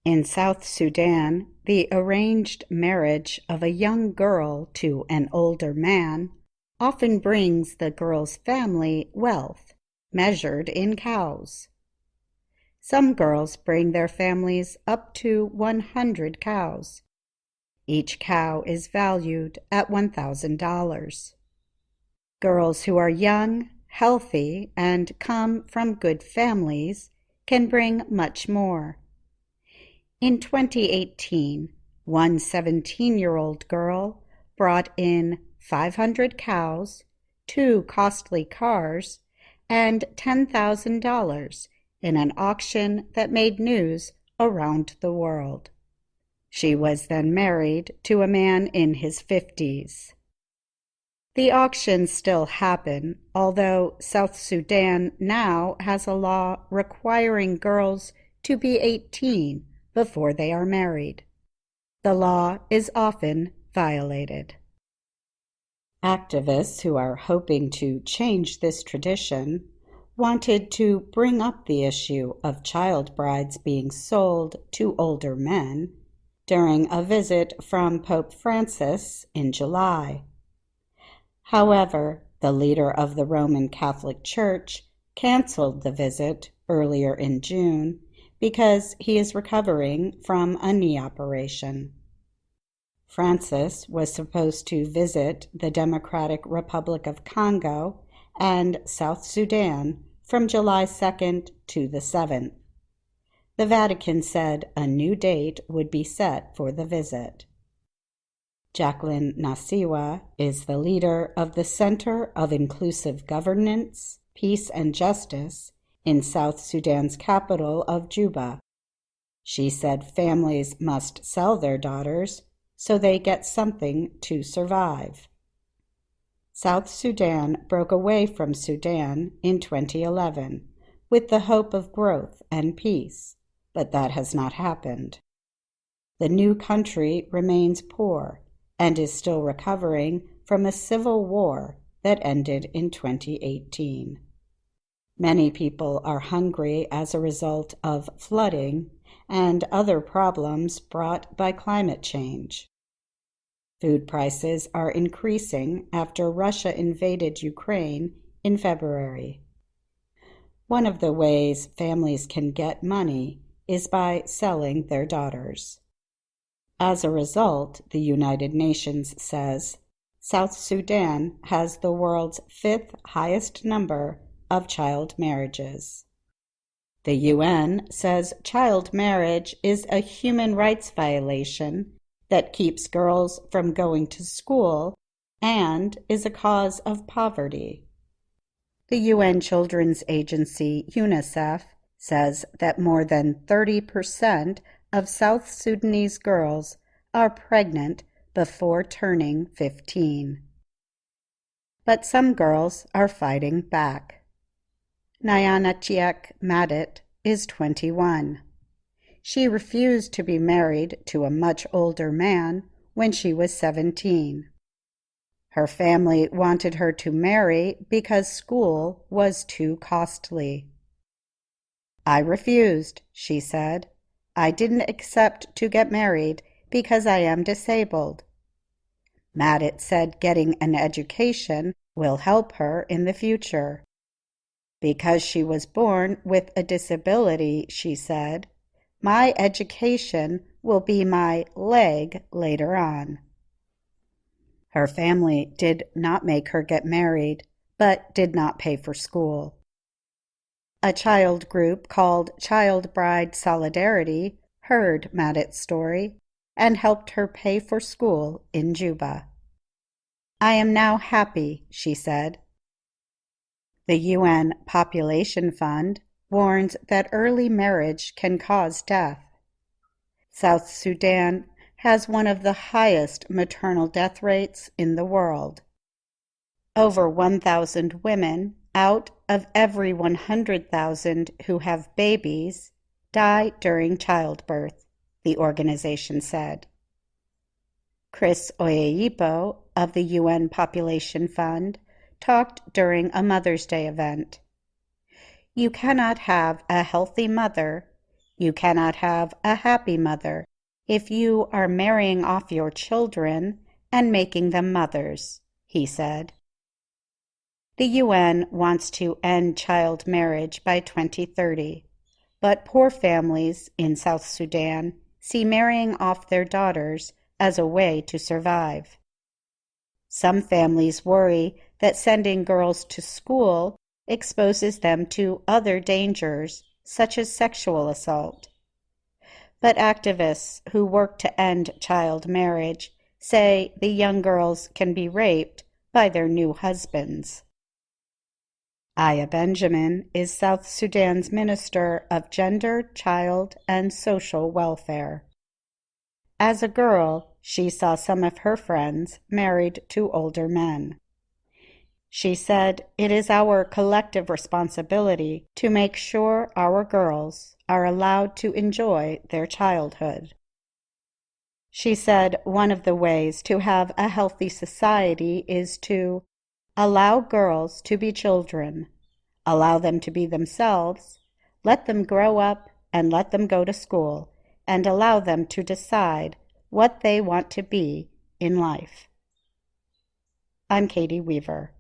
In South Sudan, the arranged marriage of a young girl to an older man often brings the girl's family wealth, measured in cows. Some girls bring their families up to 100 cows. Each cow is valued at $1,000. Girls who are young, healthy, and come from good families can bring much more. In 2018, one 17-year-old girl brought in 500 cows, 2 costly cars, and $10,000 in an auction that made news around the world. She was then married to a man in his 50s. The auctions still happen, although South Sudan now has a law requiring girls to be 18 before they are married. The law is often violated. Activists who are hoping to change this tradition wanted to bring up the issue of child brides being sold to older men during a visit from Pope Francis in July. However, the leader of the Roman Catholic Church canceled the visit earlier in June because he is recovering from a knee operation. Francis was supposed to visit the Democratic Republic of Congo and South Sudan from July 2nd to the 7th. The Vatican said a new date would be set for the visit. Jacqueline Nasiwa is the leader of the Center of Inclusive Governance, Peace and Justice in South Sudan's capital of Juba. She said families must sell their daughters so they get something to survive. South Sudan broke away from Sudan in 2011 with the hope of growth and peace, but that has not happened. The new country remains poor and is still recovering from a civil war that ended in 2018. Many people are hungry as a result of flooding and other problems brought by climate change. Food prices are increasing after Russia invaded Ukraine in February. One of the ways families can get money is by selling their daughters. As a result, the United Nations says South Sudan has the world's 5th highest number of child marriages. The UN says child marriage is a human rights violation that keeps girls from going to school and is a cause of poverty. The UN Children's Agency, UNICEF, says that more than 30% of South Sudanese girls are pregnant before turning 15. But some girls are fighting back. Nyana Chiek Madit is 21. She refused to be married to a much older man when she was 17. Her family wanted her to marry because school was too costly. I refused, she said. I didn't accept to get married because I am disabled. Madit said getting an education will help her in the future. Because she was born with a disability, she said, my education will be my leg later on. Her family did not make her get married, but did not pay for school. A child group called Child Bride Solidarity heard Madit's story and helped her pay for school in Juba. I am now happy, she said. The UN Population Fund warns that early marriage can cause death. South Sudan has one of the highest maternal death rates in the world. Over 1,000 women out of every 100,000 who have babies die during childbirth, the organization said. Chris Oyeyipo of the UN Population Fund talked during a Mother's Day event. You cannot have a healthy mother You cannot have a happy mother if you are marrying off your children and making them mothers, he said. The UN wants to end child marriage by 2030, but poor families in South Sudan see marrying off their daughters as a way to survive. Some families worry that sending girls to school exposes them to other dangers, such as sexual assault. But activists who work to end child marriage say the young girls can be raped by their new husbands. Aya Benjamin is South Sudan's Minister of Gender, Child, and Social Welfare. As a girl, she saw some of her friends married to older men. She said, "It is our collective responsibility to make sure our girls are allowed to enjoy their childhood." She said one of the ways to have a healthy society is to allow girls to be children, allow them to be themselves, let them grow up and let them go to school, and allow them to decide what they want to be in life. I'm Katie Weaver.